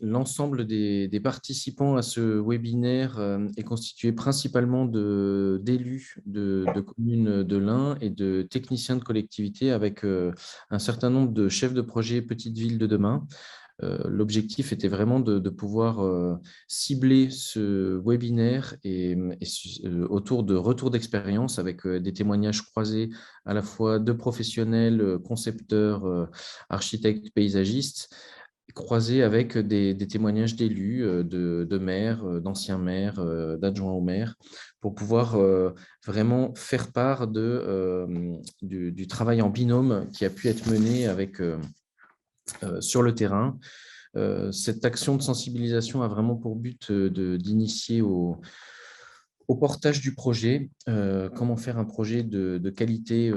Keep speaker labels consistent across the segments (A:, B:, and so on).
A: l'ensemble des participants à ce webinaire est constitué principalement d'élus de communes de l'Ain et de techniciens de collectivités avec un certain nombre de chefs de projet Petites Villes de demain. L'objectif était vraiment de pouvoir cibler ce webinaire autour de retours d'expérience avec des témoignages croisés à la fois de professionnels, concepteurs, architectes, paysagistes, croisés avec des témoignages d'élus, de maires, d'anciens maires, d'adjoints au maire, pour pouvoir vraiment faire part du travail en binôme qui a pu être mené sur le terrain. Cette action de sensibilisation a vraiment pour but d'initier au portage du projet, comment faire un projet de qualité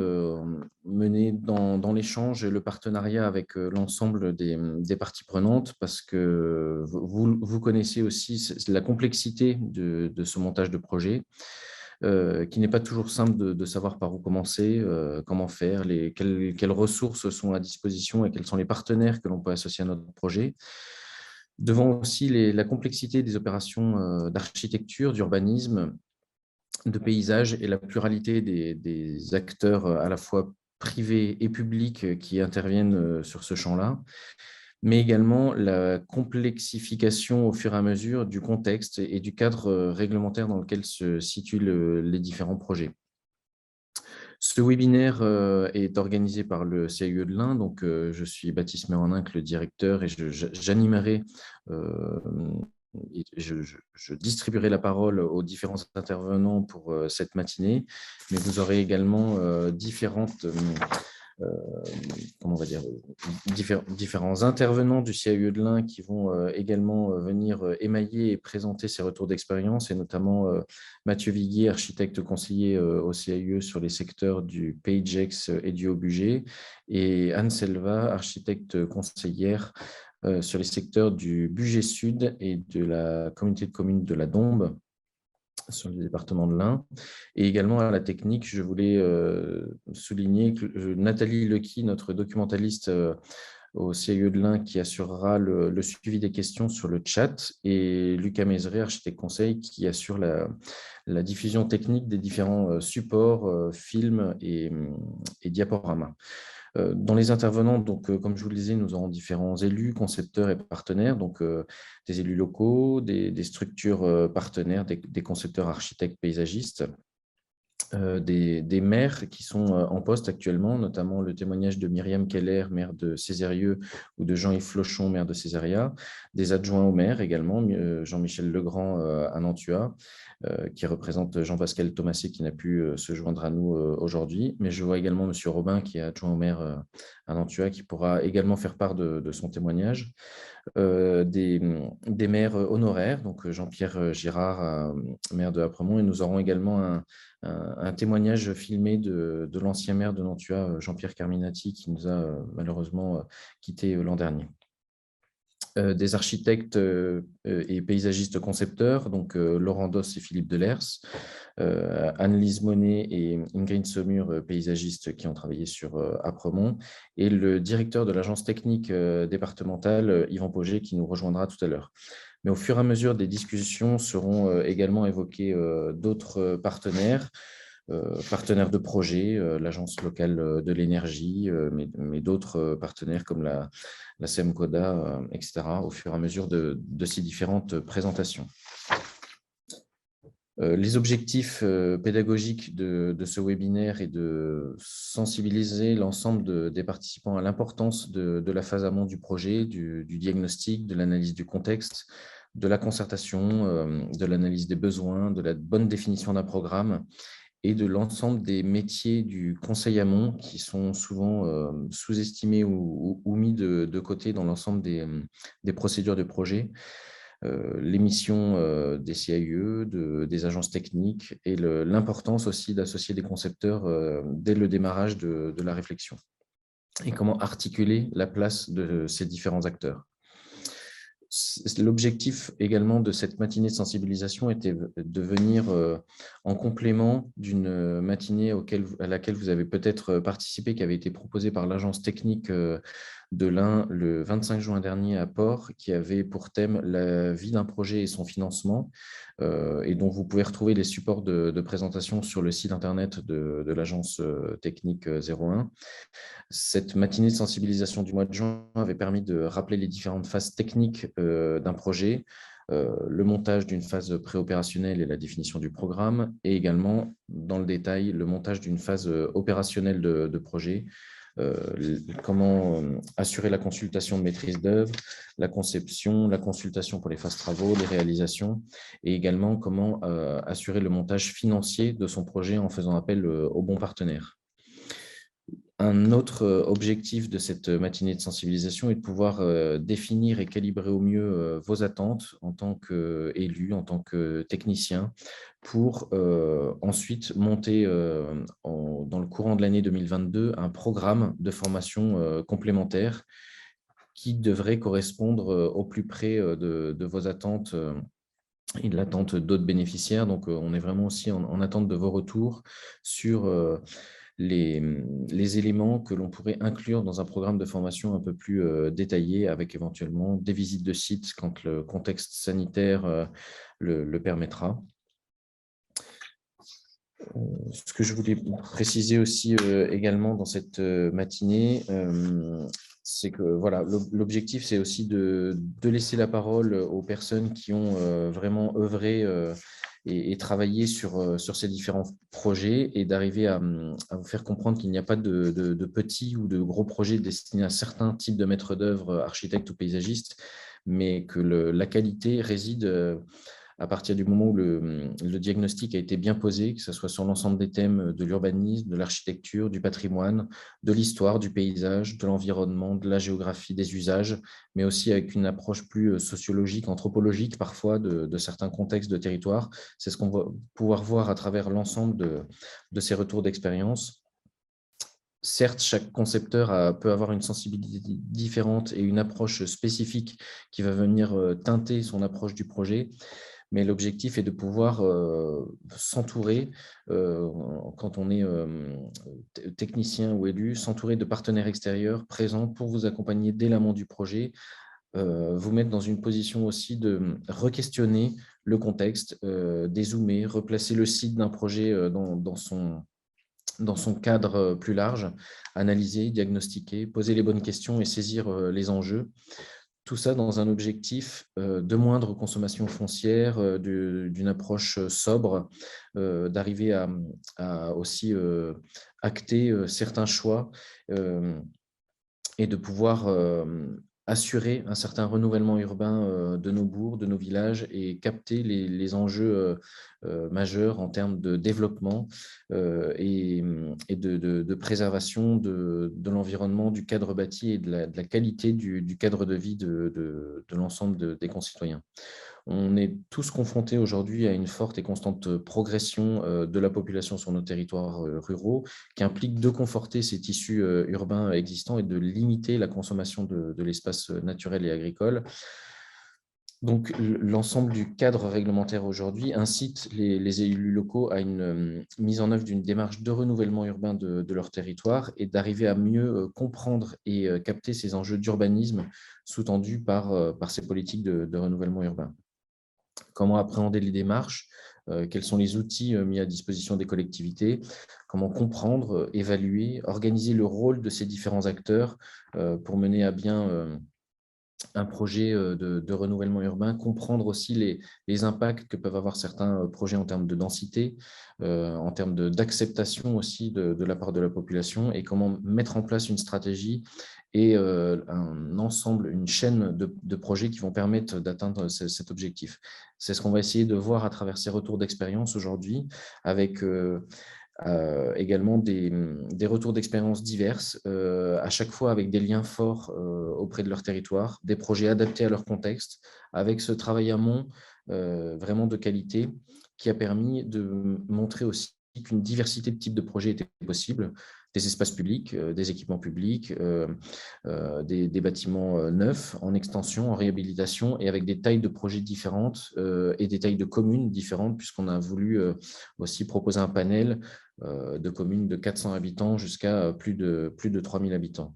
A: mené dans l'échange et le partenariat avec l'ensemble des parties prenantes, parce que vous connaissez aussi la complexité de ce montage de projet, qui n'est pas toujours simple de savoir par où commencer, comment faire, quelles ressources sont à disposition et quels sont les partenaires que l'on peut associer à notre projet. Devant aussi la complexité des opérations d'architecture, d'urbanisme, de paysage et la pluralité des acteurs à la fois privés et publics qui interviennent sur ce champ-là, mais également la complexification au fur et à mesure du contexte et du cadre réglementaire dans lequel se situent les différents projets. Ce webinaire est organisé par le CIE de l'Ain, donc je suis Baptiste Méraninck, le directeur, et j'animerai et je distribuerai la parole aux différents intervenants pour cette matinée, mais vous aurez également euh, comment on va dire, différents intervenants du CAUE de l'Ain qui vont également venir émailler et présenter ces retours d'expérience, et notamment Mathieu Viguier, architecte conseiller au CAUE sur les secteurs du PageX et du haut budget, et Anne Selva, architecte conseillère sur les secteurs du budget sud et de la communauté de communes de la Dombes, sur le département de l'Ain. Et également à la technique, je voulais souligner que Nathalie Lecky, notre documentaliste au CIE de l'Ain, qui assurera le suivi des questions sur le chat, et Lucas Mézeret, architecte conseil, qui assure la diffusion technique des différents supports, films et diaporamas. Dans les intervenants, donc, comme je vous le disais, nous aurons différents élus, concepteurs et partenaires, donc des élus locaux, des structures partenaires, des concepteurs, architectes, paysagistes, des maires qui sont en poste actuellement, notamment le témoignage de Myriam Keller, maire de Césarieux, ou de Jean-Yves Flochon, maire de Césaria, des adjoints au maire également, Jean-Michel Legrand à Nantua, qui représente Jean-Pascal Thomasé, qui n'a pu se joindre à nous aujourd'hui. Mais je vois également M. Robin, qui est adjoint au maire à Nantua, qui pourra également faire part de son témoignage. Des maires honoraires, donc Jean-Pierre Girard, maire de Apremont, et nous aurons également un témoignage filmé de l'ancien maire de Nantua, Jean-Pierre Carminati, qui nous a malheureusement quittés l'an dernier. Des architectes et paysagistes concepteurs, donc Laurent Doss et Philippe Delers, Anne-Lise Monet et Ingrid Saumur, paysagistes qui ont travaillé sur Apremont, et le directeur de l'agence technique départementale, Yvan Pauget, qui nous rejoindra tout à l'heure. Mais au fur et à mesure des discussions seront également évoqués d'autres partenaires, partenaires de projet, l'agence locale de l'énergie, mais d'autres partenaires comme la SEMCODA, etc., au fur et à mesure de ces différentes présentations. Les objectifs pédagogiques de ce webinaire est de sensibiliser l'ensemble des participants à l'importance de la phase amont du projet, du diagnostic, de l'analyse du contexte, de la concertation, de l'analyse des besoins, de la bonne définition d'un programme, et de l'ensemble des métiers du conseil amont qui sont souvent sous-estimés ou mis de côté dans l'ensemble des procédures de projet. Les missions des CAUE, des agences techniques, et l'importance aussi d'associer des concepteurs dès le démarrage de la réflexion, et comment articuler la place de ces différents acteurs. L'objectif également de cette matinée de sensibilisation était de venir en complément d'une matinée à laquelle vous avez peut-être participé, qui avait été proposée par l'agence technique de l'Ain le 25 juin dernier à Port, qui avait pour thème la vie d'un projet et son financement, et dont vous pouvez retrouver les supports de présentation sur le site internet de l'agence technique 01. Cette matinée de sensibilisation du mois de juin avait permis de rappeler les différentes phases techniques d'un projet, le montage d'une phase préopérationnelle et la définition du programme, et également, dans le détail, le montage d'une phase opérationnelle de projet, comment assurer la consultation de maîtrise d'œuvre, la conception, la consultation pour les phases travaux, les réalisations, et également comment assurer le montage financier de son projet en faisant appel aux bons partenaires. Un autre objectif de cette matinée de sensibilisation est de pouvoir définir et calibrer au mieux vos attentes en tant qu'élu, en tant que technicien, pour ensuite monter dans le courant de l'année 2022 un programme de formation complémentaire qui devrait correspondre au plus près de vos attentes et de l'attente d'autres bénéficiaires. Donc, on est vraiment aussi en attente de vos retours sur les éléments que l'on pourrait inclure dans un programme de formation un peu plus détaillé, avec éventuellement des visites de sites quand le contexte sanitaire le permettra. Ce que je voulais préciser aussi également dans cette matinée, c'est que voilà, l'objectif, c'est aussi de laisser la parole aux personnes qui ont vraiment œuvré et travaillé sur ces différents projets, et d'arriver à vous faire comprendre qu'il n'y a pas de petits ou de gros projets destinés à certains types de maîtres d'œuvre, architectes ou paysagistes, mais que la qualité réside à partir du moment où le diagnostic a été bien posé, que ce soit sur l'ensemble des thèmes de l'urbanisme, de l'architecture, du patrimoine, de l'histoire, du paysage, de l'environnement, de la géographie, des usages, mais aussi avec une approche plus sociologique, anthropologique parfois de certains contextes de territoire. C'est ce qu'on va pouvoir voir à travers l'ensemble de ces retours d'expérience. Certes, chaque concepteur peut avoir une sensibilité différente et une approche spécifique qui va venir teinter son approche du projet, mais l'objectif est de pouvoir s'entourer, quand on est technicien ou élu, s'entourer de partenaires extérieurs présents pour vous accompagner dès l'amont du projet, vous mettre dans une position aussi de re-questionner le contexte, dézoomer, replacer le site d'un projet dans son cadre plus large, analyser, diagnostiquer, poser les bonnes questions et saisir les enjeux. Tout ça dans un objectif de moindre consommation foncière, d'une approche sobre, d'arriver à aussi acter certains choix, et de pouvoir assurer un certain renouvellement urbain de nos bourgs, de nos villages, et capter les enjeux majeurs en termes de développement et de préservation de l'environnement, du cadre bâti et de la qualité du cadre de vie de l'ensemble des concitoyens. On est tous confrontés aujourd'hui à une forte et constante progression de la population sur nos territoires ruraux, qui implique de conforter ces tissus urbains existants et de limiter la consommation de l'espace naturel et agricole. Donc, l'ensemble du cadre réglementaire aujourd'hui incite les élus locaux à une mise en œuvre d'une démarche de renouvellement urbain de leur territoire, et d'arriver à mieux comprendre et capter ces enjeux d'urbanisme sous-tendus par ces politiques de renouvellement urbain. Comment appréhender les démarches, quels sont les outils mis à disposition des collectivités, comment comprendre, évaluer, organiser le rôle de ces différents acteurs pour mener à bien un projet de renouvellement urbain, comprendre aussi les impacts que peuvent avoir certains projets en termes de densité, en termes d'acceptation aussi de la part de la population, et comment mettre en place une stratégie et un ensemble, une chaîne de projets qui vont permettre d'atteindre cet objectif. C'est ce qu'on va essayer de voir à travers ces retours d'expérience aujourd'hui, avec également des retours d'expérience diverses, à chaque fois avec des liens forts auprès de leur territoire, des projets adaptés à leur contexte, avec ce travail amont vraiment de qualité, qui a permis de montrer aussi qu'une diversité de types de projets était possible, des espaces publics, des équipements publics, des bâtiments neufs, en extension, en réhabilitation, et avec des tailles de projets différentes et des tailles de communes différentes, puisqu'on a voulu aussi proposer un panel de communes de 400 habitants jusqu'à plus de 3000 habitants.